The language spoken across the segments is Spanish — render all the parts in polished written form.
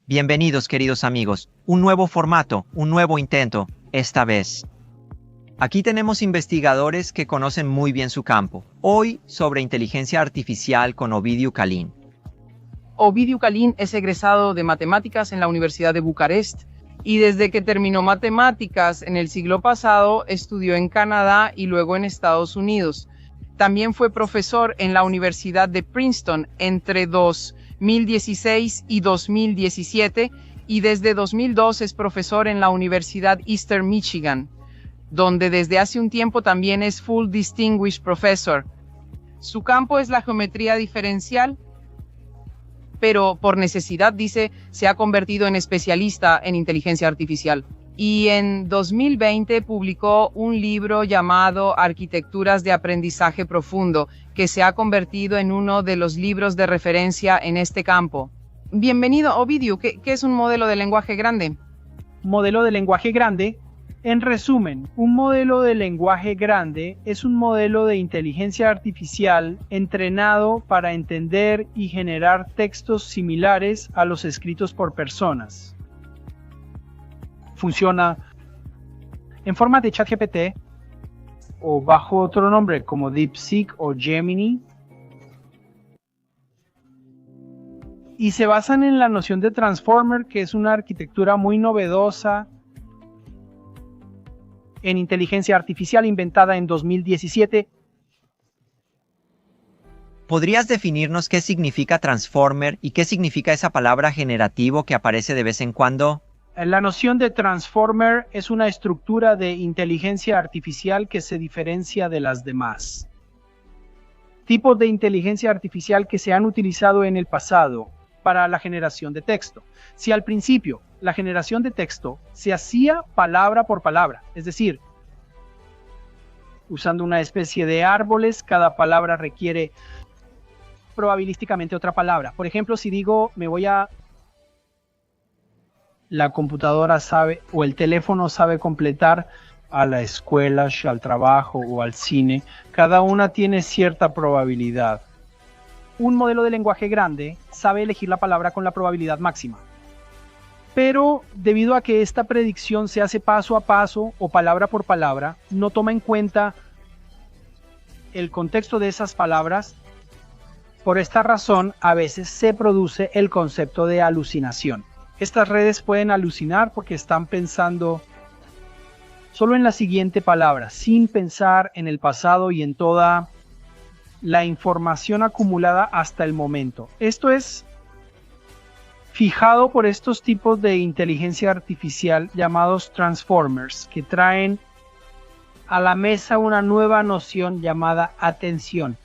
Bienvenidos, queridos amigos. Un nuevo formato, un nuevo intento, esta vez. Aquí tenemos investigadores que conocen muy bien su campo. Hoy sobre inteligencia artificial con Ovidiu Călin. Ovidiu Călin es egresado de matemáticas en la Universidad de Bucarest y desde que terminó matemáticas en el siglo pasado estudió en Canadá y luego en Estados Unidos. También fue profesor en la Universidad de Princeton entre 2016 y 2017 y desde 2002 es profesor en la Universidad Eastern Michigan, donde desde hace un tiempo también es Full Distinguished Professor. Su campo es la geometría diferencial, pero por necesidad, dice, se ha convertido en especialista en inteligencia artificial. Y en 2020 publicó un libro llamado Arquitecturas de Aprendizaje Profundo, que se ha convertido en uno de los libros de referencia en este campo. Bienvenido, Ovidiu. ¿Qué es un modelo de lenguaje grande? Modelo de lenguaje grande. En resumen, un modelo de lenguaje grande es un modelo de inteligencia artificial entrenado para entender y generar textos similares a los escritos por personas. Funciona en forma de ChatGPT o bajo otro nombre como DeepSeek o Gemini, y se basan en la noción de Transformer, que es una arquitectura muy novedosa en inteligencia artificial inventada en 2017. ¿Podrías definirnos qué significa Transformer y qué significa esa palabra generativo que aparece de vez en cuando? La noción de Transformer es una estructura de inteligencia artificial que se diferencia de las demás. Tipos de inteligencia artificial que se han utilizado en el pasado para la generación de texto. Si al principio la generación de texto se hacía palabra por palabra, es decir, usando una especie de árboles, cada palabra requiere probabilísticamente otra palabra. Por ejemplo, si digo la computadora sabe o el teléfono sabe completar a la escuela, al trabajo o al cine, cada una tiene cierta probabilidad. Un modelo de lenguaje grande sabe elegir la palabra con la probabilidad máxima. Pero debido a que esta predicción se hace paso a paso o palabra por palabra, no toma en cuenta el contexto de esas palabras. Por esta razón, a veces se produce el concepto de alucinación. Estas redes pueden alucinar porque están pensando solo en la siguiente palabra, sin pensar en el pasado y en toda la información acumulada hasta el momento. Esto es fijado por estos tipos de inteligencia artificial llamados Transformers, que traen a la mesa una nueva noción llamada atención.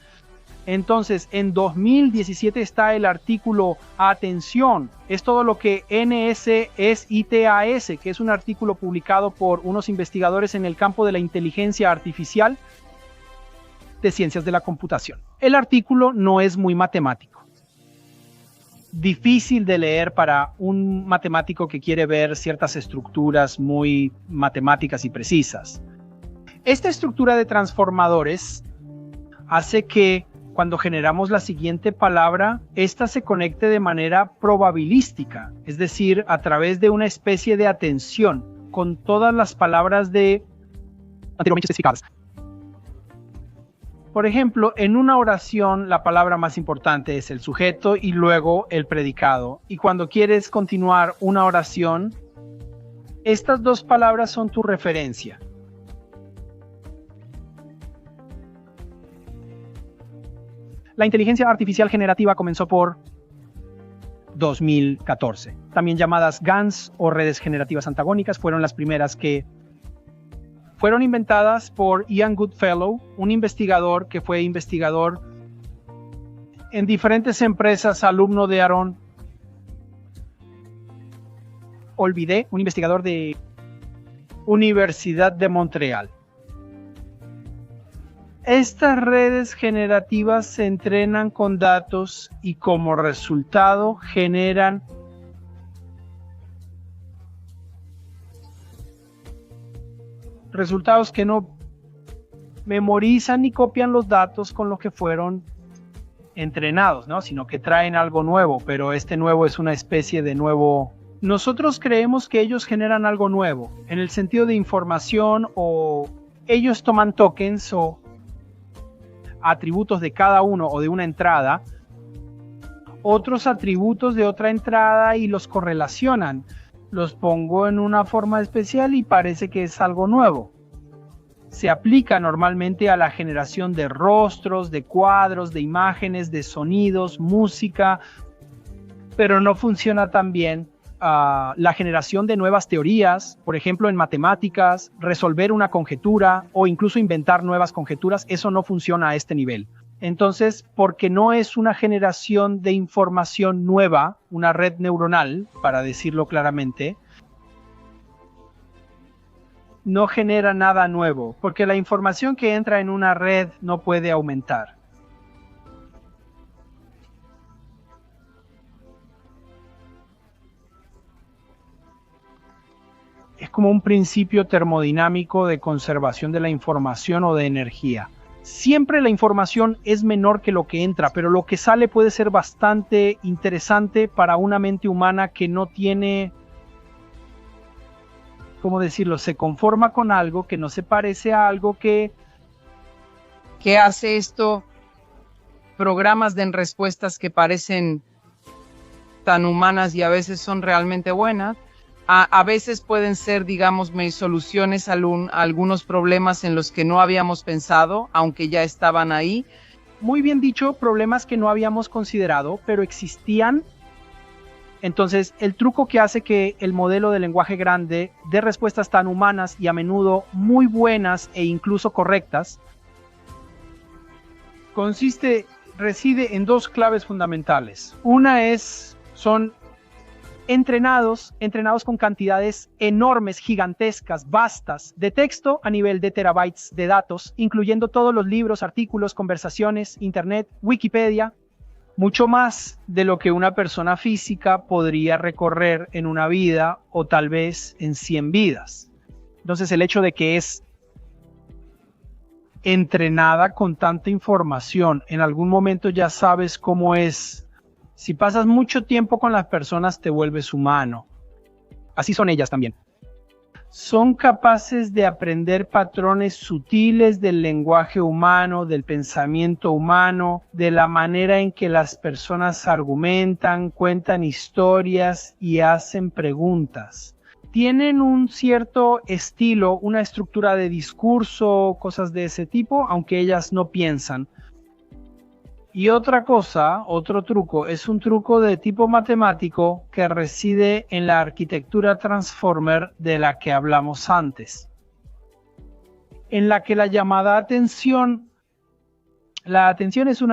Entonces, en 2017 está el artículo Atención. Es todo lo que NSSITAS, que es un artículo publicado por unos investigadores en el campo de la inteligencia artificial de ciencias de la computación. El artículo no es muy matemático. Difícil de leer para un matemático que quiere ver ciertas estructuras muy matemáticas y precisas. Esta estructura de transformadores hace que cuando generamos la siguiente palabra, esta se conecte de manera probabilística, es decir, a través de una especie de atención con todas las palabras anteriormente especificadas. Por ejemplo, en una oración la palabra más importante es el sujeto y luego el predicado. Y cuando quieres continuar una oración, estas dos palabras son tu referencia. La inteligencia artificial generativa comenzó por 2014. También llamadas GANs o redes generativas antagónicas fueron las primeras que fueron inventadas por Ian Goodfellow, un investigador que fue investigador en diferentes empresas, alumno de Aaron Olvidé, un investigador de Universidad de Montreal. Estas redes generativas se entrenan con datos y como resultado generan resultados que no memorizan ni copian los datos con los que fueron entrenados, ¿no? Sino que traen algo nuevo, pero este nuevo es una especie de nuevo. Nosotros creemos que ellos generan algo nuevo, en el sentido de información, o ellos toman tokens o atributos de cada uno o de una entrada, otros atributos de otra entrada y los correlacionan. Los pongo en una forma especial y parece que es algo nuevo. Se aplica normalmente a la generación de rostros, de cuadros, de imágenes, de sonidos, música, pero no funciona tan bien la generación de nuevas teorías, por ejemplo en matemáticas, resolver una conjetura o incluso inventar nuevas conjeturas. Eso no funciona a este nivel. Entonces, porque no es una generación de información nueva, una red neuronal, para decirlo claramente, no genera nada nuevo, porque la información que entra en una red no puede aumentar. Es como un principio termodinámico de conservación de la información o de energía. Siempre la información es menor que lo que entra, pero lo que sale puede ser bastante interesante para una mente humana que no tiene, ¿cómo decirlo? Se conforma con algo que no se parece a algo que... ¿Qué hace esto? Programas de respuestas que parecen tan humanas y a veces son realmente buenas. A veces pueden ser, digamos, soluciones a algunos problemas en los que no habíamos pensado, aunque ya estaban ahí. Muy bien dicho, problemas que no habíamos considerado, pero existían. Entonces, el truco que hace que el modelo de lenguaje grande dé respuestas tan humanas y a menudo muy buenas e incluso correctas, reside en dos claves fundamentales. Una son entrenados con cantidades enormes, gigantescas, vastas, de texto a nivel de terabytes de datos, incluyendo todos los libros, artículos, conversaciones, internet, Wikipedia, mucho más de lo que una persona física podría recorrer en una vida o tal vez en 100 vidas. Entonces el hecho de que es entrenada con tanta información, en algún momento ya sabes cómo es. Si pasas mucho tiempo con las personas, te vuelves humano. Así son ellas también. Son capaces de aprender patrones sutiles del lenguaje humano, del pensamiento humano, de la manera en que las personas argumentan, cuentan historias y hacen preguntas. Tienen un cierto estilo, una estructura de discurso, cosas de ese tipo, aunque ellas no piensan. Y otra cosa, otro truco, es un truco de tipo matemático que reside en la arquitectura transformer de la que hablamos antes, en la que la atención es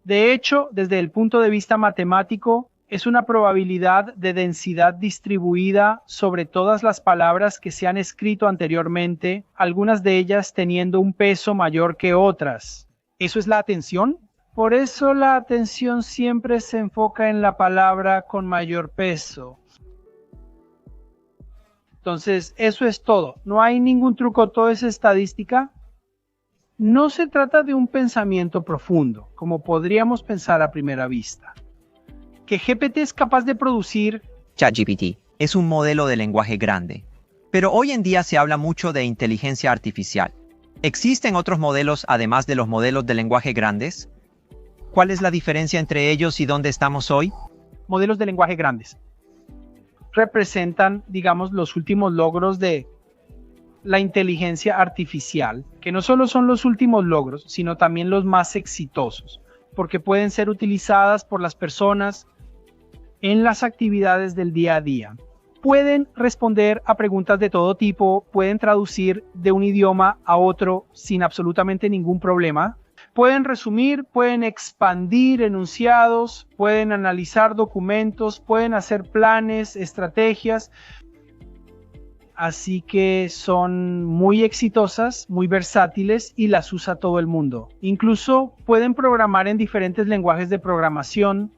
de hecho, desde el punto de vista matemático, es una probabilidad de densidad distribuida sobre todas las palabras que se han escrito anteriormente, algunas de ellas teniendo un peso mayor que otras. ¿Eso es la atención? Por eso la atención siempre se enfoca en la palabra con mayor peso. Entonces, eso es todo. No hay ningún truco, todo es estadística. No se trata de un pensamiento profundo, como podríamos pensar a primera vista. Que GPT es capaz de producir... ChatGPT es un modelo de lenguaje grande, pero hoy en día se habla mucho de inteligencia artificial. ¿Existen otros modelos además de los modelos de lenguaje grandes? ¿Cuál es la diferencia entre ellos y dónde estamos hoy? Modelos de lenguaje grandes representan, digamos, los últimos logros de la inteligencia artificial, que no solo son los últimos logros, sino también los más exitosos, porque pueden ser utilizadas por las personas en las actividades del día a día. Pueden responder a preguntas de todo tipo, pueden traducir de un idioma a otro sin absolutamente ningún problema. Pueden resumir, pueden expandir enunciados, pueden analizar documentos, pueden hacer planes, estrategias. Así que son muy exitosas, muy versátiles y las usa todo el mundo. Incluso pueden programar en diferentes lenguajes de programación.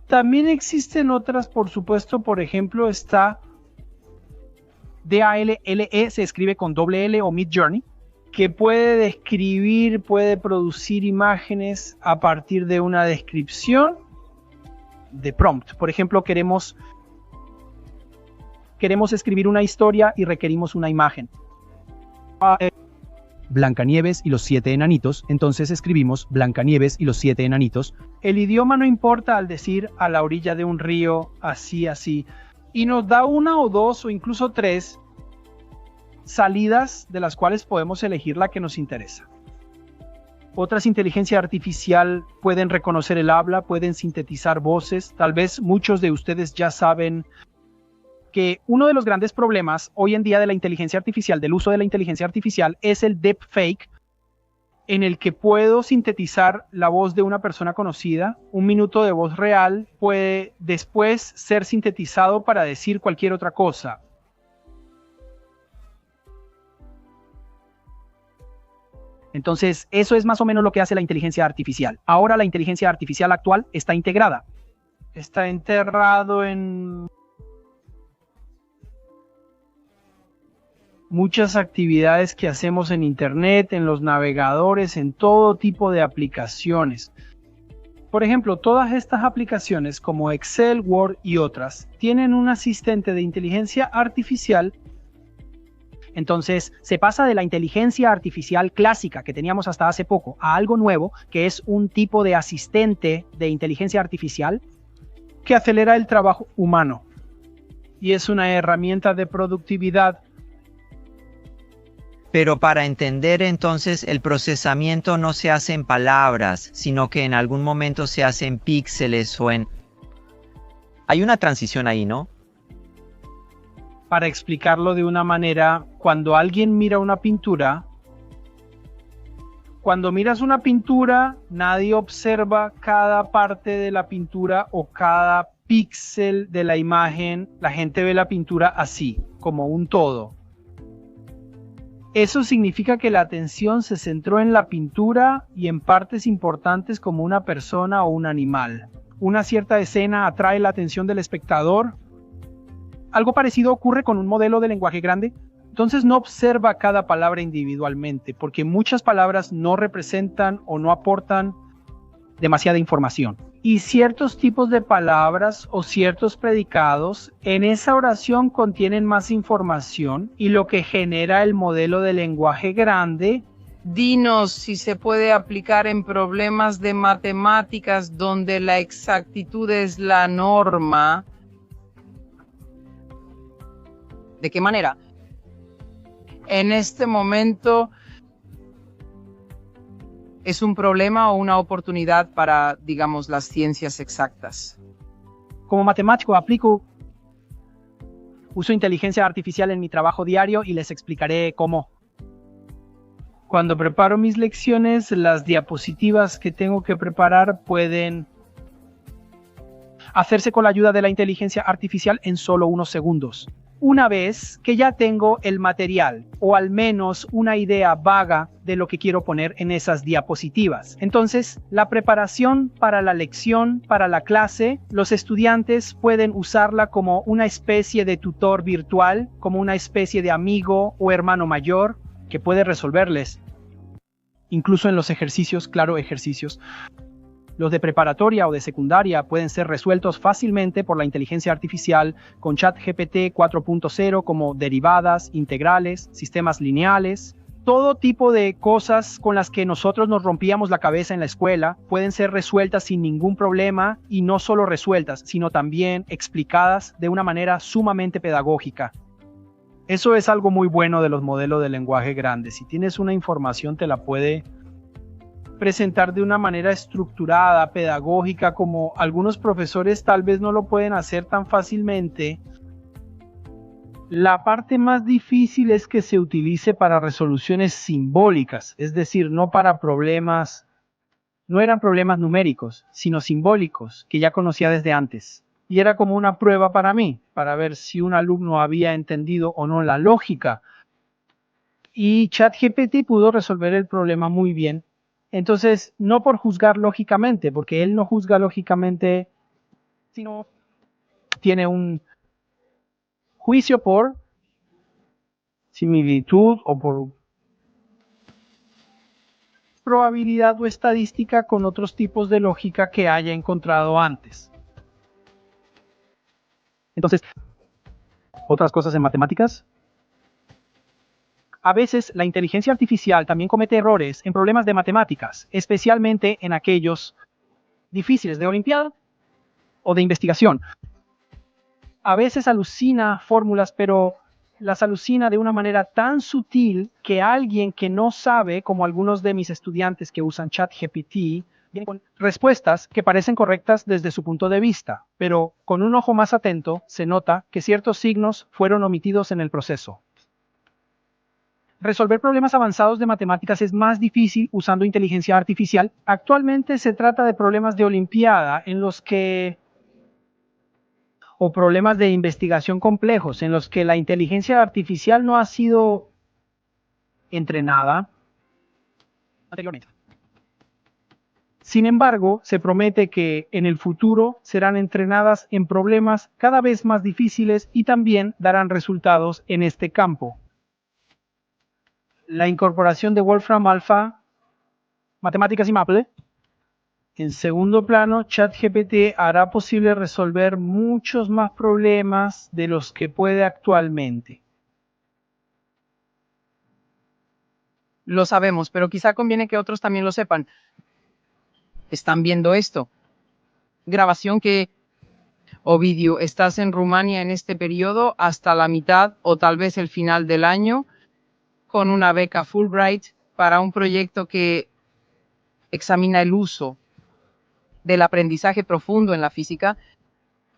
También existen otras, por supuesto, por ejemplo está DALL-E, se escribe con doble L, o Midjourney. que puede describir, puede producir imágenes a partir de una descripción de prompt. Por ejemplo, queremos escribir una historia y requerimos una imagen. Blancanieves y los 7 enanitos, entonces escribimos Blancanieves y los 7 enanitos. El idioma no importa al decir a la orilla de un río, así, así. Y nos da una o dos o incluso tres salidas de las cuales podemos elegir la que nos interesa. Otras inteligencias artificiales pueden reconocer el habla, pueden sintetizar voces. Tal vez muchos de ustedes ya saben que uno de los grandes problemas hoy en día de la inteligencia artificial, del uso de la inteligencia artificial, es el deepfake, en el que puedo sintetizar la voz de una persona conocida. Un minuto de voz real puede después ser sintetizado para decir cualquier otra cosa. Entonces, eso es más o menos lo que hace la inteligencia artificial. Ahora la inteligencia artificial actual está integrada. Está enterrado en muchas actividades que hacemos en Internet, en los navegadores, en todo tipo de aplicaciones. Por ejemplo, todas estas aplicaciones como Excel, Word y otras tienen un asistente de inteligencia artificial. Entonces, se pasa de la inteligencia artificial clásica que teníamos hasta hace poco a algo nuevo, que es un tipo de asistente de inteligencia artificial que acelera el trabajo humano y es una herramienta de productividad. Pero para entender entonces el procesamiento no se hace en palabras, sino que en algún momento se hace en píxeles o en... Hay una transición ahí, ¿no? Para explicarlo de una manera, cuando alguien mira una pintura, cuando miras una pintura, nadie observa cada parte de la pintura o cada píxel de la imagen. La gente ve la pintura así, como un todo. Eso significa que la atención se centró en la pintura y en partes importantes como una persona o un animal. Una cierta escena atrae la atención del espectador. Algo parecido ocurre con un modelo de lenguaje grande. Entonces no observa cada palabra individualmente, porque muchas palabras no representan o no aportan demasiada información. Y ciertos tipos de palabras o ciertos predicados en esa oración contienen más información, y lo que genera el modelo de lenguaje grande. Dinos si se puede aplicar en problemas de matemáticas donde la exactitud es la norma. ¿De qué manera? En este momento es un problema o una oportunidad para, digamos, las ciencias exactas. Como matemático uso inteligencia artificial en mi trabajo diario y les explicaré cómo. Cuando preparo mis lecciones, las diapositivas que tengo que preparar pueden hacerse con la ayuda de la inteligencia artificial en solo unos segundos. Una vez que ya tengo el material o al menos una idea vaga de lo que quiero poner en esas diapositivas. Entonces, la preparación para la lección, para la clase, los estudiantes pueden usarla como una especie de tutor virtual, como una especie de amigo o hermano mayor que puede resolverles. Incluso en los ejercicios, ejercicios. Los de preparatoria o de secundaria pueden ser resueltos fácilmente por la inteligencia artificial con ChatGPT 4.0 como derivadas, integrales, sistemas lineales. Todo tipo de cosas con las que nosotros nos rompíamos la cabeza en la escuela pueden ser resueltas sin ningún problema, y no solo resueltas, sino también explicadas de una manera sumamente pedagógica. Eso es algo muy bueno de los modelos de lenguaje grande. Si tienes una información, te la puede presentar de una manera estructurada, pedagógica, como algunos profesores tal vez no lo pueden hacer tan fácilmente. La parte más difícil es que se utilice para resoluciones simbólicas, es decir, no para problemas, no eran problemas numéricos, sino simbólicos, que ya conocía desde antes. Y era como una prueba para mí, para ver si un alumno había entendido o no la lógica. Y ChatGPT pudo resolver el problema muy bien. Entonces, no por juzgar lógicamente, porque él no juzga lógicamente, sino tiene un juicio por similitud o por probabilidad o estadística con otros tipos de lógica que haya encontrado antes. Entonces, otras cosas en matemáticas. A veces la inteligencia artificial también comete errores en problemas de matemáticas, especialmente en aquellos difíciles de olimpiada o de investigación. A veces alucina fórmulas, pero las alucina de una manera tan sutil que alguien que no sabe, como algunos de mis estudiantes que usan ChatGPT, vienen con respuestas que parecen correctas desde su punto de vista, pero con un ojo más atento se nota que ciertos signos fueron omitidos en el proceso. Resolver problemas avanzados de matemáticas es más difícil usando inteligencia artificial. Actualmente se trata de problemas de olimpiada o problemas de investigación complejos en los que la inteligencia artificial no ha sido entrenada anteriormente. Sin embargo, se promete que en el futuro serán entrenadas en problemas cada vez más difíciles y también darán resultados en este campo. La incorporación de Wolfram Alpha, matemáticas y Maple. En segundo plano, ChatGPT hará posible resolver muchos más problemas de los que puede actualmente. Lo sabemos, pero quizá conviene que otros también lo sepan. Están viendo esto. Grabación que... Ovidiu, estás en Rumania en este periodo hasta la mitad o tal vez el final del año con una beca Fulbright para un proyecto que examina el uso del aprendizaje profundo en la física.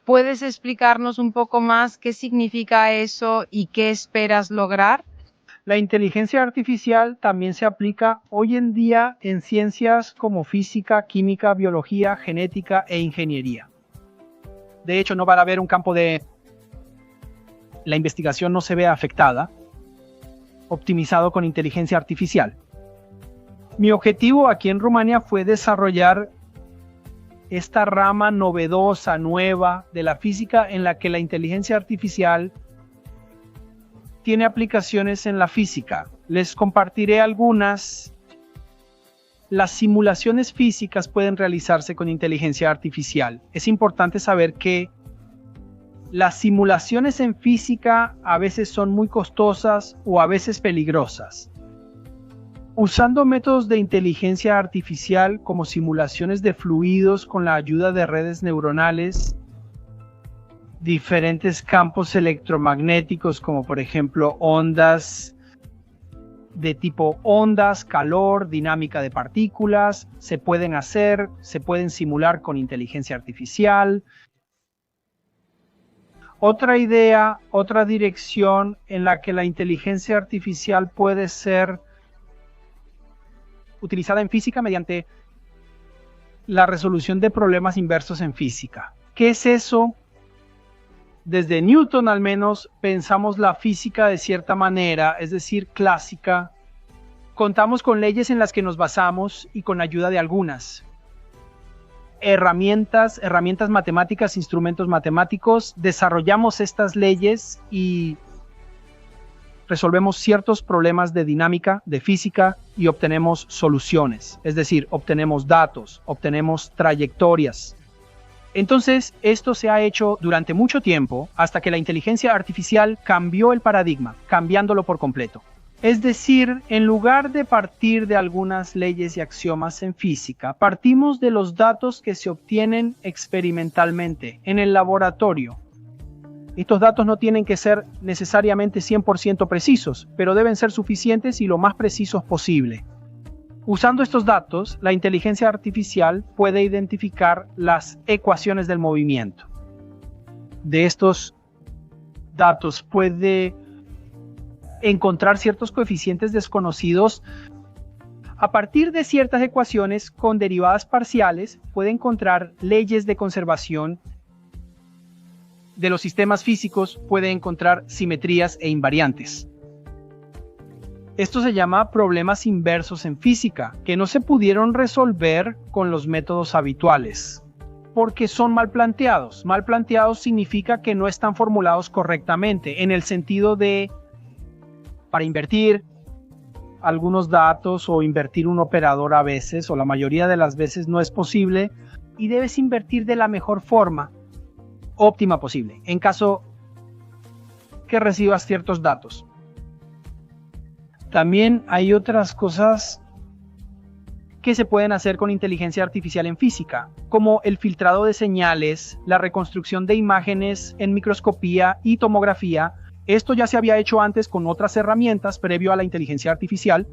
¿Puedes explicarnos un poco más qué significa eso y qué esperas lograr? La inteligencia artificial también se aplica hoy en día en ciencias como física, química, biología, genética e ingeniería. De hecho, no va a haber un campo de la investigación no se ve afectada, optimizado con inteligencia artificial. Mi objetivo aquí en Rumania fue desarrollar esta rama novedosa, nueva de la física en la que la inteligencia artificial tiene aplicaciones en la física. Les compartiré algunas. Las simulaciones físicas pueden realizarse con inteligencia artificial. Es importante saber que las simulaciones en física a veces son muy costosas o a veces peligrosas. Usando métodos de inteligencia artificial como simulaciones de fluidos con la ayuda de redes neuronales, diferentes campos electromagnéticos como por ejemplo ondas de tipo ondas, calor, dinámica de partículas, se pueden simular con inteligencia artificial. Otra idea, otra dirección en la que la inteligencia artificial puede ser utilizada en física mediante la resolución de problemas inversos en física. ¿Qué es eso? Desde Newton al menos pensamos la física de cierta manera, es decir, clásica. Contamos con leyes en las que nos basamos y con ayuda de algunas herramientas matemáticas, instrumentos matemáticos, desarrollamos estas leyes y resolvemos ciertos problemas de dinámica, de física y obtenemos soluciones, es decir, obtenemos datos, obtenemos trayectorias. Entonces, esto se ha hecho durante mucho tiempo hasta que la inteligencia artificial cambió el paradigma, cambiándolo por completo. Es decir, en lugar de partir de algunas leyes y axiomas en física, partimos de los datos que se obtienen experimentalmente en el laboratorio. Estos datos no tienen que ser necesariamente 100% precisos, pero deben ser suficientes y lo más precisos posible. Usando estos datos, la inteligencia artificial puede identificar las ecuaciones del movimiento. De estos datos puede encontrar ciertos coeficientes desconocidos. A partir de ciertas ecuaciones con derivadas parciales, puede encontrar leyes de conservación de los sistemas físicos, puede encontrar simetrías e invariantes. Esto se llama problemas inversos en física, que no se pudieron resolver con los métodos habituales, porque son mal planteados. Mal planteados significa que no están formulados correctamente, en el sentido de, para invertir, algunos datos o invertir un operador a veces, o la mayoría de las veces no es posible, y debes invertir de la mejor forma óptima posible, en caso que recibas ciertos datos. También hay otras cosas que se pueden hacer con inteligencia artificial en física, como el filtrado de señales, la reconstrucción de imágenes en microscopía y tomografía. Esto ya se había hecho antes con otras herramientas previo a la inteligencia artificial.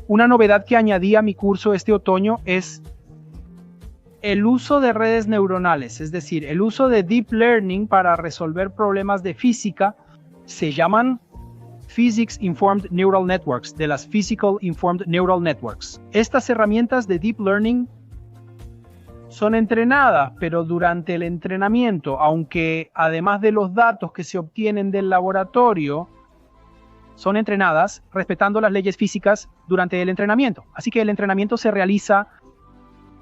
Una novedad que añadí a mi curso este otoño es el uso de redes neuronales, es decir, el uso de deep learning para resolver problemas de física. Se llaman Physics Informed Neural Networks, de las Physical Informed Neural Networks. Estas herramientas de deep learning son entrenadas, pero durante el entrenamiento, aunque además de los datos que se obtienen del laboratorio, son entrenadas respetando las leyes físicas durante el entrenamiento. Así que el entrenamiento se realiza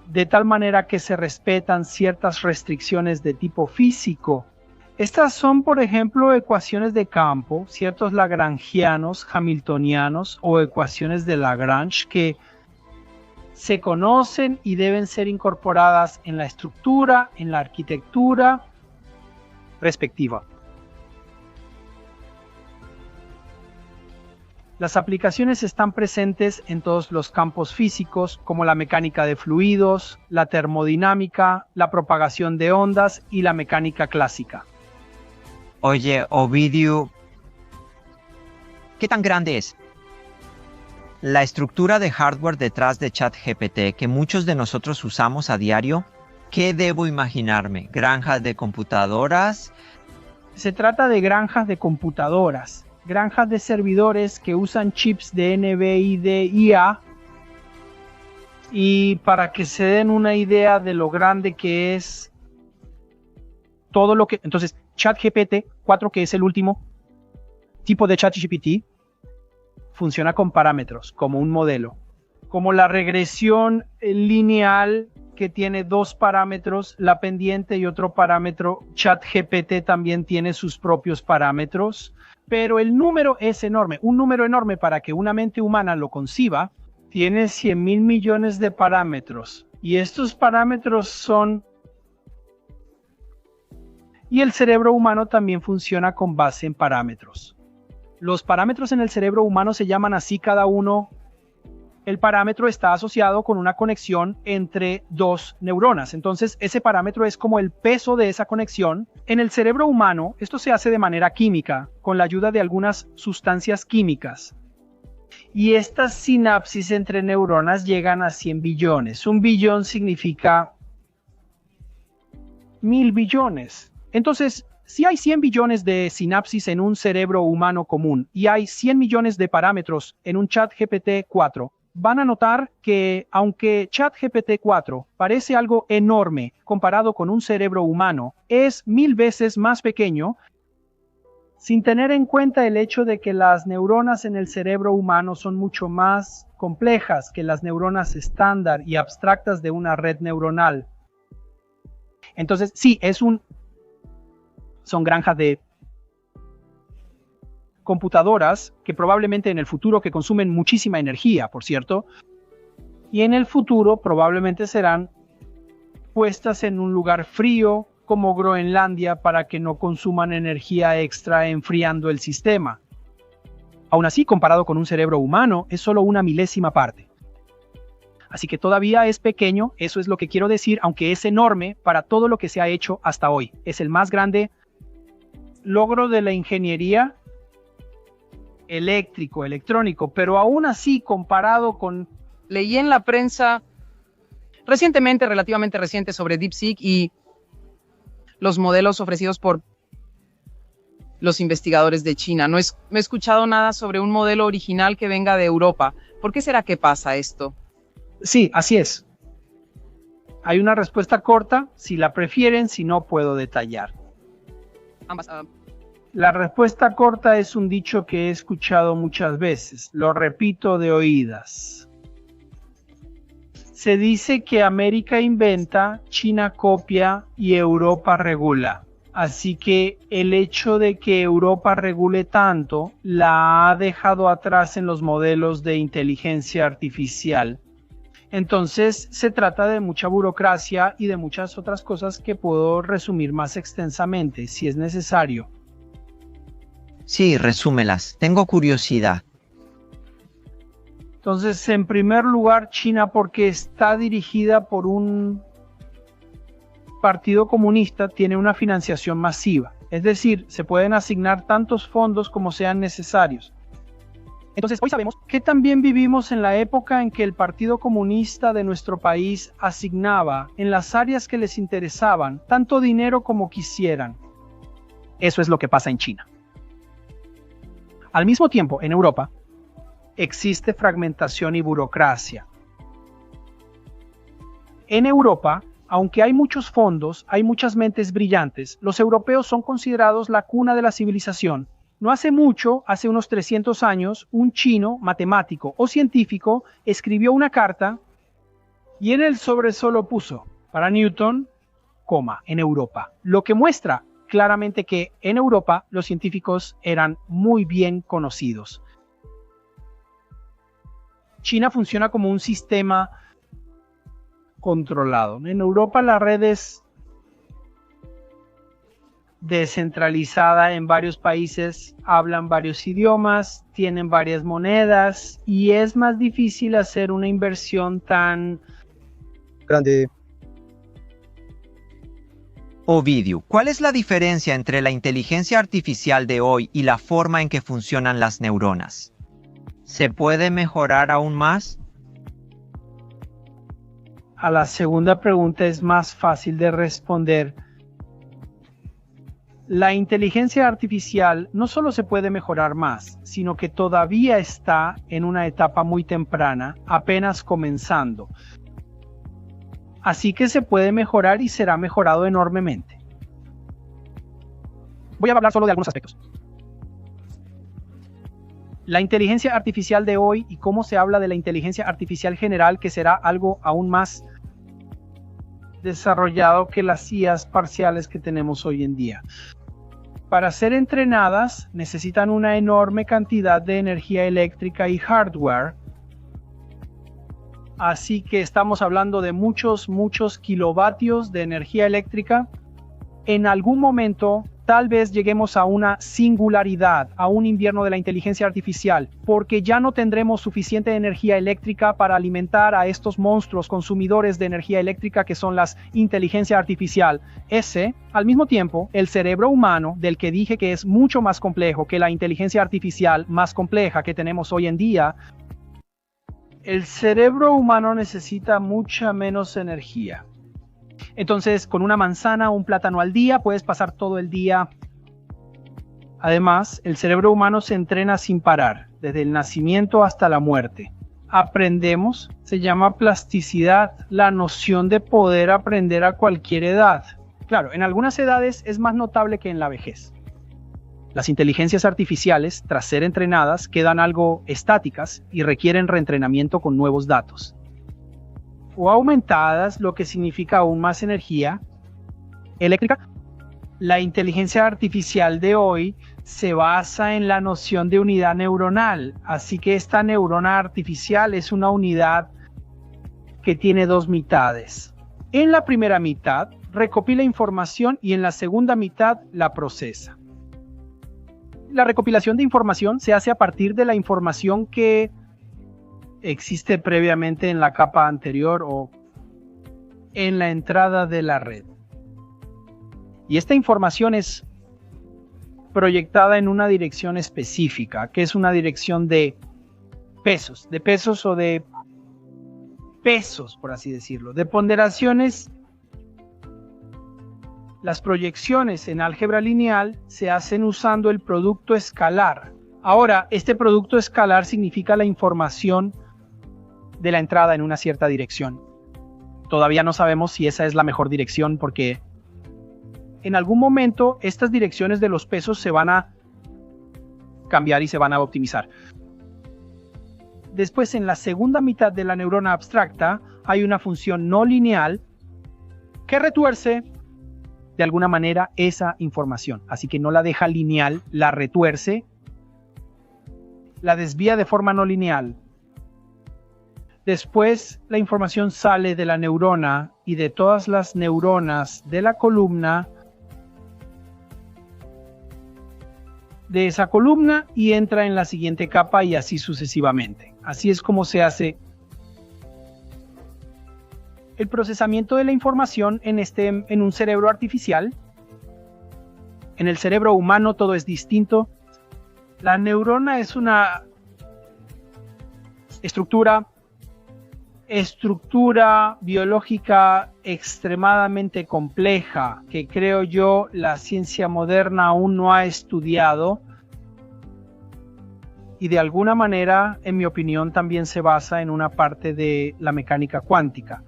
de tal manera que se respetan ciertas restricciones de tipo físico. Estas son, por ejemplo, ecuaciones de campo, ciertos lagrangianos, hamiltonianos o ecuaciones de Lagrange que se conocen y deben ser incorporadas en la estructura, en la arquitectura respectiva. Las aplicaciones están presentes en todos los campos físicos, como la mecánica de fluidos, la termodinámica, la propagación de ondas y la mecánica clásica. Oye, Ovidio, ¿qué tan grande es la estructura de hardware detrás de ChatGPT que muchos de nosotros usamos a diario? ¿Qué debo imaginarme? ¿Granjas de computadoras? Se trata de granjas de computadoras, granjas de servidores que usan chips de NVIDIA. Y para que se den una idea de lo grande que es todo lo que... Entonces, ChatGPT 4, que es el último tipo de ChatGPT, funciona con parámetros, como un modelo. Como la regresión lineal que tiene dos parámetros, la pendiente y otro parámetro, ChatGPT también tiene sus propios parámetros, pero el número es enorme. Un número enorme para que una mente humana lo conciba, tiene 100.000 millones de parámetros. Y estos parámetros son... Y el cerebro humano también funciona con base en parámetros. Los parámetros en el cerebro humano se llaman así cada uno. El parámetro está asociado con una conexión entre dos neuronas. Entonces, ese parámetro es como el peso de esa conexión. En el cerebro humano, esto se hace de manera química, con la ayuda de algunas sustancias químicas. Y estas sinapsis entre neuronas llegan a 100 billones. Un billón significa 1000 billones. Entonces, si hay 100 billones de sinapsis en un cerebro humano común y hay 100 millones de parámetros en un ChatGPT 4, van a notar que aunque ChatGPT 4 parece algo enorme comparado con un cerebro humano, es 1000 veces más pequeño, sin tener en cuenta el hecho de que las neuronas en el cerebro humano son mucho más complejas que las neuronas estándar y abstractas de una red neuronal. Entonces, sí, son granjas de computadoras que probablemente en el futuro que consumen muchísima energía, por cierto, y en el futuro probablemente serán puestas en un lugar frío como Groenlandia para que no consuman energía extra enfriando el sistema. Aún así, comparado con un cerebro humano, es solo una milésima parte. Así que todavía es pequeño, eso es lo que quiero decir, aunque es enorme para todo lo que se ha hecho hasta hoy. Es el más grande logro de la ingeniería electrónico, pero aún así comparado con... Leí en la prensa recientemente, relativamente reciente, sobre DeepSeek y los modelos ofrecidos por los investigadores de China. No he escuchado nada sobre un modelo original que venga de Europa. ¿Por qué será que pasa esto? Sí, así es. Hay una respuesta corta, si la prefieren, si no puedo detallar. Ambas. La respuesta corta es un dicho que he escuchado muchas veces, lo repito de oídas. Se dice que América inventa, China copia y Europa regula. Así que el hecho de que Europa regule tanto la ha dejado atrás en los modelos de inteligencia artificial. Entonces se trata de mucha burocracia y de muchas otras cosas que puedo resumir más extensamente si es necesario. Sí, resúmelas. Tengo curiosidad. Entonces, en primer lugar, China, porque está dirigida por un partido comunista, tiene una financiación masiva. Es decir, se pueden asignar tantos fondos como sean necesarios. Entonces, hoy sabemos que también vivimos en la época en que el Partido Comunista de nuestro país asignaba en las áreas que les interesaban tanto dinero como quisieran. Eso es lo que pasa en China. Al mismo tiempo, en Europa, existe fragmentación y burocracia. En Europa, aunque hay muchos fondos, hay muchas mentes brillantes, los europeos son considerados la cuna de la civilización. No hace mucho, hace unos 300 años, un chino, matemático o científico, escribió una carta y en el sobresolo puso, para Newton, en Europa. Lo que muestra claramente que en Europa los científicos eran muy bien conocidos. China funciona como un sistema controlado. En Europa la red es descentralizada en varios países, hablan varios idiomas, tienen varias monedas y es más difícil hacer una inversión tan grande. Ovidio, ¿cuál es la diferencia entre la inteligencia artificial de hoy y la forma en que funcionan las neuronas? ¿Se puede mejorar aún más? A la segunda pregunta es más fácil de responder. La inteligencia artificial no solo se puede mejorar más, sino que todavía está en una etapa muy temprana, apenas comenzando. Así que se puede mejorar y será mejorado enormemente. Voy a hablar solo de algunos aspectos. La inteligencia artificial de hoy y cómo se habla de la inteligencia artificial general, que será algo aún más desarrollado que las IAs parciales que tenemos hoy en día. Para ser entrenadas necesitan una enorme cantidad de energía eléctrica y hardware. Así que estamos hablando de muchos kilovatios de energía eléctrica. En algún momento tal vez lleguemos a una singularidad, a un invierno de la inteligencia artificial, porque ya no tendremos suficiente energía eléctrica para alimentar a estos monstruos consumidores de energía eléctrica que son las inteligencia artificial. Al mismo tiempo, el cerebro humano, del que dije que es mucho más complejo que la inteligencia artificial más compleja que tenemos hoy en día, el cerebro humano necesita mucha menos energía. Entonces, con una manzana o un plátano al día, puedes pasar todo el día. Además, el cerebro humano se entrena sin parar, desde el nacimiento hasta la muerte. Aprendemos, se llama plasticidad, la noción de poder aprender a cualquier edad. Claro, en algunas edades es más notable que en la vejez. Las inteligencias artificiales, tras ser entrenadas, quedan algo estáticas y requieren reentrenamiento con nuevos datos. O aumentadas, lo que significa aún más energía eléctrica. La inteligencia artificial de hoy se basa en la noción de unidad neuronal, así que esta neurona artificial es una unidad que tiene dos mitades. En la primera mitad recopila información y en la segunda mitad la procesa. La recopilación de información se hace a partir de la información que existe previamente en la capa anterior o en la entrada de la red. Y esta información es proyectada en una dirección específica, que es una dirección de pesos o de pesos, por así decirlo, de ponderaciones. Las proyecciones en álgebra lineal se hacen usando el producto escalar. Ahora, este producto escalar significa la información de la entrada en una cierta dirección. Todavía no sabemos si esa es la mejor dirección porque en algún momento estas direcciones de los pesos se van a cambiar y se van a optimizar. Después, en la segunda mitad de la neurona abstracta hay una función no lineal que retuerce de alguna manera esa información. Así que no la deja lineal, la retuerce, la desvía de forma no lineal. Después la información sale de la neurona y de todas las neuronas de la columna, de esa columna, y entra en la siguiente capa y así sucesivamente. Así es como se hace el procesamiento de la información en un cerebro artificial. En el cerebro humano todo es distinto. La neurona es una estructura biológica extremadamente compleja que creo yo la ciencia moderna aún no ha estudiado, y de alguna manera, en mi opinión, también se basa en una parte de la mecánica cuántica.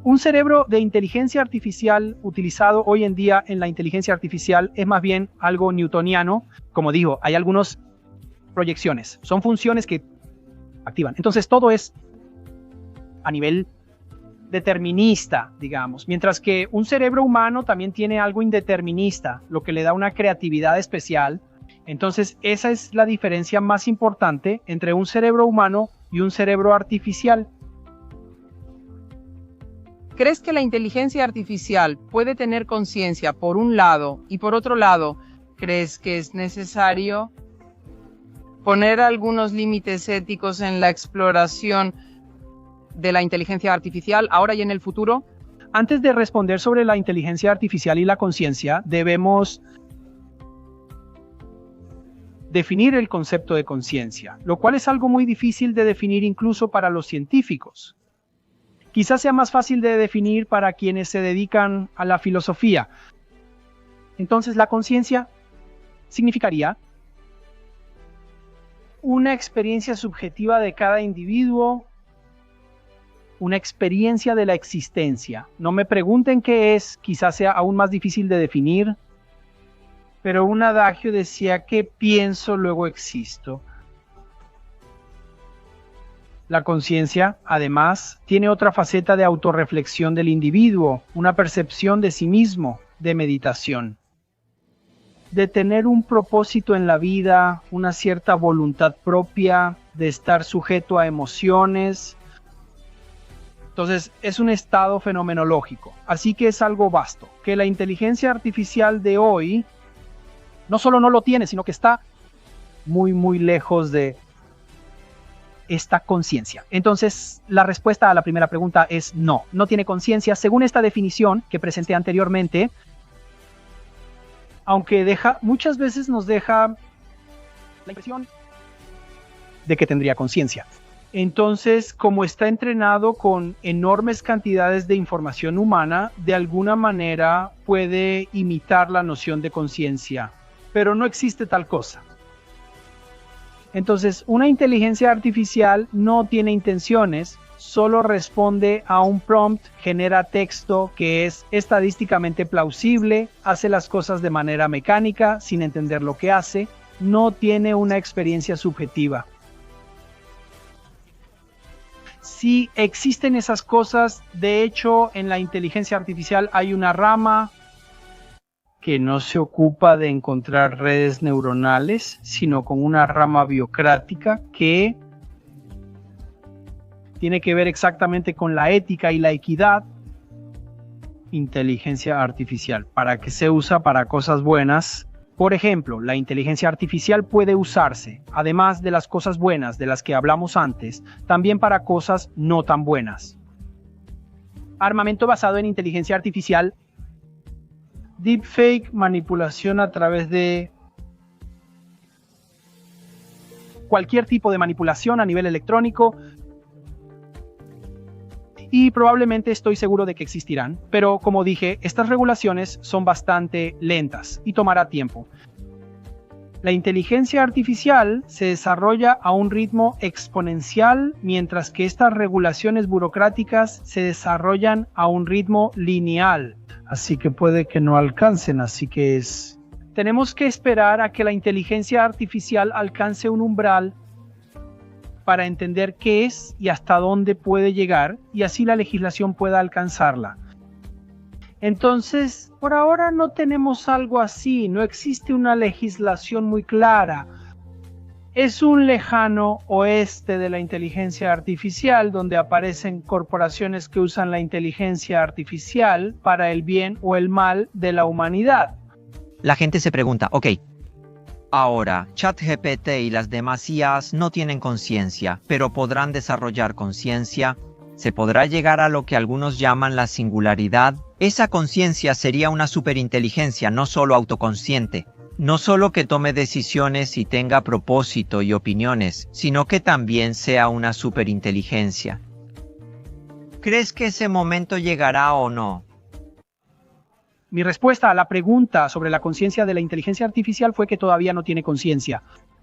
Un cerebro de inteligencia artificial utilizado hoy en día en la inteligencia artificial es más bien algo newtoniano. Como digo, hay algunas proyecciones, son funciones que activan. Entonces todo es a nivel determinista, digamos, mientras que un cerebro humano también tiene algo indeterminista, lo que le da una creatividad especial. Entonces esa es la diferencia más importante entre un cerebro humano y un cerebro artificial. ¿Crees que la inteligencia artificial puede tener conciencia por un lado y por otro lado, crees que es necesario poner algunos límites éticos en la exploración de la inteligencia artificial ahora y en el futuro? Antes de responder sobre la inteligencia artificial y la conciencia, debemos definir el concepto de conciencia, lo cual es algo muy difícil de definir incluso para los científicos. Quizás sea más fácil de definir para quienes se dedican a la filosofía. Entonces, la conciencia significaría una experiencia subjetiva de cada individuo, una experiencia de la existencia. No me pregunten qué es, quizás sea aún más difícil de definir, pero un adagio decía que pienso, luego existo. La conciencia, además, tiene otra faceta de autorreflexión del individuo, una percepción de sí mismo, de meditación, de tener un propósito en la vida, una cierta voluntad propia, de estar sujeto a emociones. Entonces, es un estado fenomenológico, así que es algo vasto, que la inteligencia artificial de hoy no solo no lo tiene, sino que está muy, muy lejos de esta conciencia. Entonces, la respuesta a la primera pregunta es no, no tiene conciencia, según esta definición que presenté anteriormente, aunque muchas veces nos deja la impresión de que tendría conciencia. Entonces, como está entrenado con enormes cantidades de información humana, de alguna manera puede imitar la noción de conciencia, pero no existe tal cosa. Entonces, una inteligencia artificial no tiene intenciones, solo responde a un prompt, genera texto que es estadísticamente plausible, hace las cosas de manera mecánica, sin entender lo que hace, no tiene una experiencia subjetiva. Sí existen esas cosas, de hecho, en la inteligencia artificial hay una rama que no se ocupa de encontrar redes neuronales, sino con una rama biocrática que tiene que ver exactamente con la ética y la equidad. Inteligencia artificial, ¿para qué se usa? Para cosas buenas. Por ejemplo, la inteligencia artificial puede usarse, además de las cosas buenas de las que hablamos antes, también para cosas no tan buenas. Armamento basado en inteligencia artificial, deepfake, manipulación a través de cualquier tipo de manipulación a nivel electrónico, y probablemente estoy seguro de que existirán, pero como dije, estas regulaciones son bastante lentas y tomará tiempo. La inteligencia artificial se desarrolla a un ritmo exponencial, mientras que estas regulaciones burocráticas se desarrollan a un ritmo lineal. Así que puede que no alcancen, tenemos que esperar a que la inteligencia artificial alcance un umbral para entender qué es y hasta dónde puede llegar, y así la legislación pueda alcanzarla. Entonces, por ahora no tenemos algo así, no existe una legislación muy clara. Es un lejano oeste de la inteligencia artificial donde aparecen corporaciones que usan la inteligencia artificial para el bien o el mal de la humanidad. La gente se pregunta, ok, ahora, ChatGPT y las demás IAs no tienen conciencia, pero podrán desarrollar conciencia. ¿Se podrá llegar a lo que algunos llaman la singularidad? Esa conciencia sería una superinteligencia no solo autoconsciente, no solo que tome decisiones y tenga propósito y opiniones, sino que también sea una superinteligencia. ¿Crees que ese momento llegará o no? Mi respuesta a la pregunta sobre la conciencia de la inteligencia artificial fue que todavía no tiene conciencia.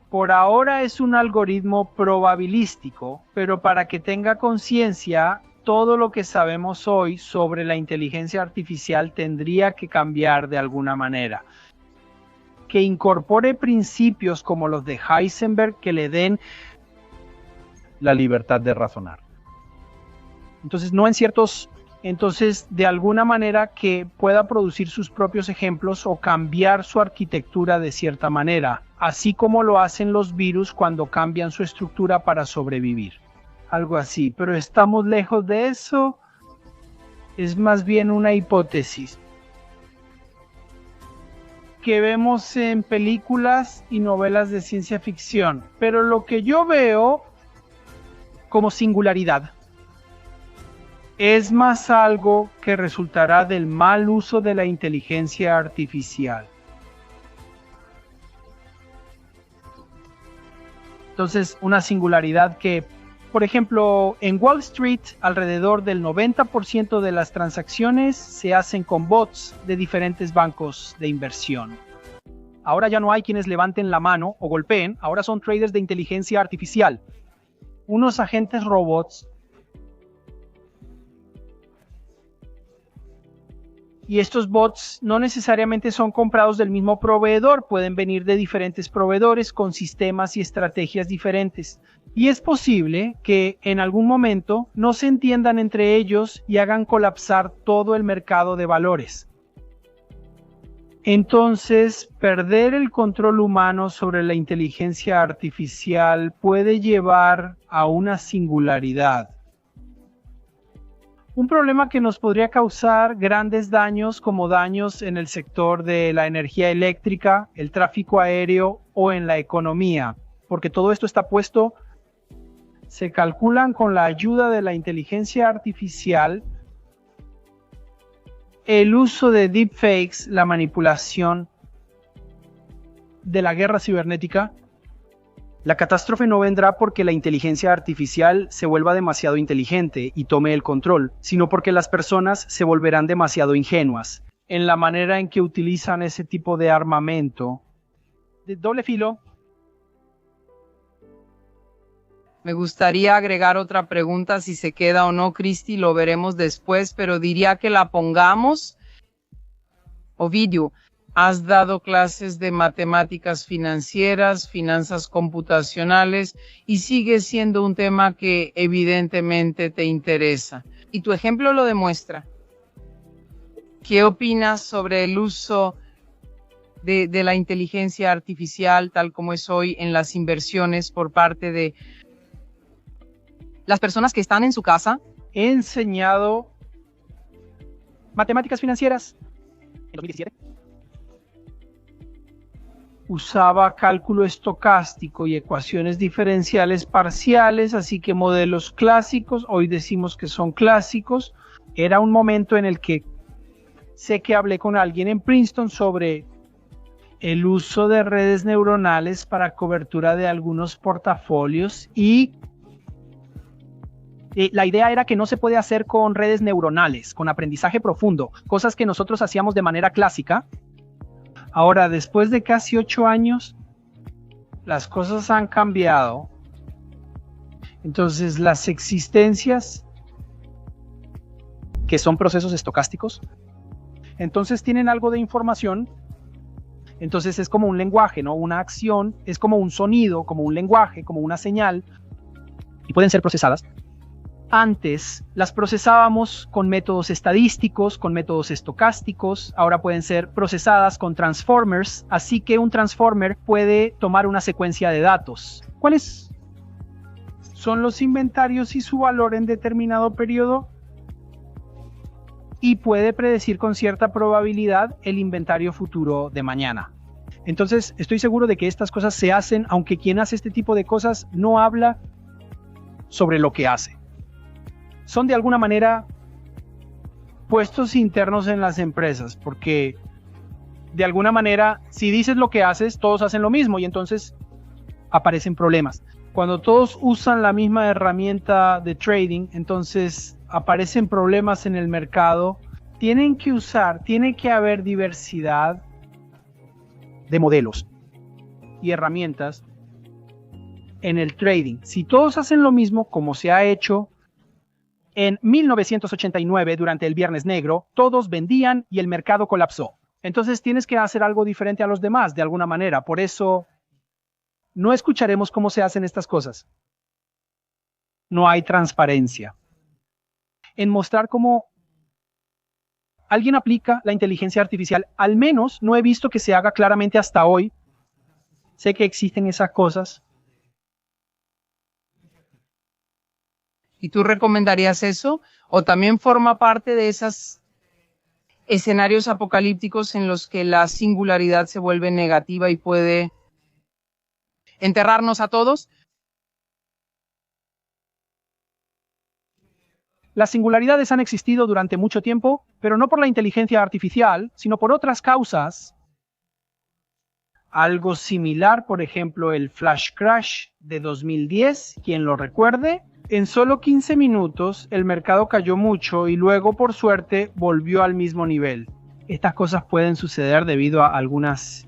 Por ahora es un algoritmo probabilístico, pero para que tenga conciencia, todo lo que sabemos hoy sobre la inteligencia artificial tendría que cambiar de alguna manera. Que incorpore principios como los de Heisenberg que le den la libertad de razonar. Entonces, de alguna manera que pueda producir sus propios ejemplos o cambiar su arquitectura de cierta manera, así como lo hacen los virus cuando cambian su estructura para sobrevivir. Algo así, pero estamos lejos de eso. Es más bien una hipótesis que vemos en películas y novelas de ciencia ficción, pero lo que yo veo como singularidad es más algo que resultará del mal uso de la inteligencia artificial. Entonces, una singularidad que, por ejemplo, en Wall Street, alrededor del 90% de las transacciones se hacen con bots de diferentes bancos de inversión. Ahora ya no hay quienes levanten la mano o golpeen, ahora son traders de inteligencia artificial. Unos agentes robots. Y estos bots no necesariamente son comprados del mismo proveedor, pueden venir de diferentes proveedores con sistemas y estrategias diferentes. Y es posible que en algún momento no se entiendan entre ellos y hagan colapsar todo el mercado de valores. Entonces, perder el control humano sobre la inteligencia artificial puede llevar a una singularidad. Un problema que nos podría causar grandes daños como daños en el sector de la energía eléctrica, el tráfico aéreo o en la economía, porque todo esto está puesto, se calculan con la ayuda de la inteligencia artificial, el uso de deepfakes, la manipulación de la guerra cibernética. La catástrofe no vendrá porque la inteligencia artificial se vuelva demasiado inteligente y tome el control, sino porque las personas se volverán demasiado ingenuas en la manera en que utilizan ese tipo de armamento de doble filo. Me gustaría agregar otra pregunta, si se queda o no, Cristi, lo veremos después, pero diría que la pongamos. Ovidio, has dado clases de matemáticas financieras, finanzas computacionales y sigue siendo un tema que evidentemente te interesa. Y tu ejemplo lo demuestra. ¿Qué opinas sobre el uso de la inteligencia artificial tal como es hoy en las inversiones por parte de las personas que están en su casa? He enseñado matemáticas financieras en 2017. Usaba cálculo estocástico y ecuaciones diferenciales parciales, así que modelos clásicos, hoy decimos que son clásicos. Era un momento en el que sé que hablé con alguien en Princeton sobre el uso de redes neuronales para cobertura de algunos portafolios y la idea era que no se puede hacer con redes neuronales, con aprendizaje profundo, cosas que nosotros hacíamos de manera clásica. Ahora, después de casi 8 años, las cosas han cambiado. Entonces, las existencias, que son procesos estocásticos, entonces tienen algo de información. Entonces es como un lenguaje, ¿no? Una acción es como un sonido, como un lenguaje, como una señal, y pueden ser procesadas. Antes las procesábamos con métodos estadísticos, con métodos estocásticos, ahora pueden ser procesadas con transformers, así que un transformer puede tomar una secuencia de datos. ¿Cuáles son los inventarios y su valor en determinado periodo? Y puede predecir con cierta probabilidad el inventario futuro de mañana. Entonces, estoy seguro de que estas cosas se hacen, aunque quien hace este tipo de cosas no habla sobre lo que hace. Son de alguna manera puestos internos en las empresas, porque de alguna manera, si dices lo que haces, todos hacen lo mismo y entonces aparecen problemas. Cuando todos usan la misma herramienta de trading, entonces aparecen problemas en el mercado. Tiene que haber diversidad de modelos y herramientas en el trading. Si todos hacen lo mismo, como se ha hecho en 1989 durante el Viernes Negro, todos vendían y el mercado colapsó. Entonces tienes que hacer algo diferente a los demás de alguna manera. Por eso no escucharemos cómo se hacen estas cosas. No hay transparencia en mostrar cómo alguien aplica la inteligencia artificial. Al menos no he visto que se haga claramente hasta hoy. Sé que existen esas cosas. ¿Y tú recomendarías eso? ¿O también forma parte de esos escenarios apocalípticos en los que la singularidad se vuelve negativa y puede enterrarnos a todos? Las singularidades han existido durante mucho tiempo, pero no por la inteligencia artificial, sino por otras causas. Algo similar, por ejemplo, el flash crash de 2010, quien lo recuerde. En solo 15 minutos el mercado cayó mucho y luego, por suerte, volvió al mismo nivel. Estas cosas pueden suceder debido a algunas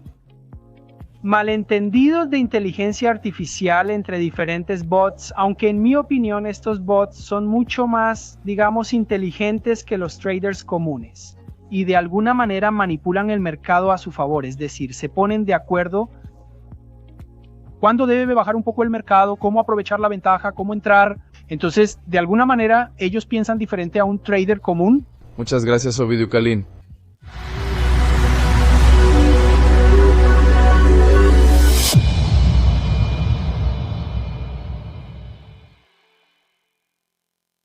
malentendidos de inteligencia artificial entre diferentes bots, aunque en mi opinión estos bots son mucho más, digamos, inteligentes que los traders comunes y de alguna manera manipulan el mercado a su favor, es decir, se ponen de acuerdo cuándo debe bajar un poco el mercado, cómo aprovechar la ventaja, cómo entrar. Entonces, de alguna manera, ellos piensan diferente a un trader común. Muchas gracias, Ovidio Kalin.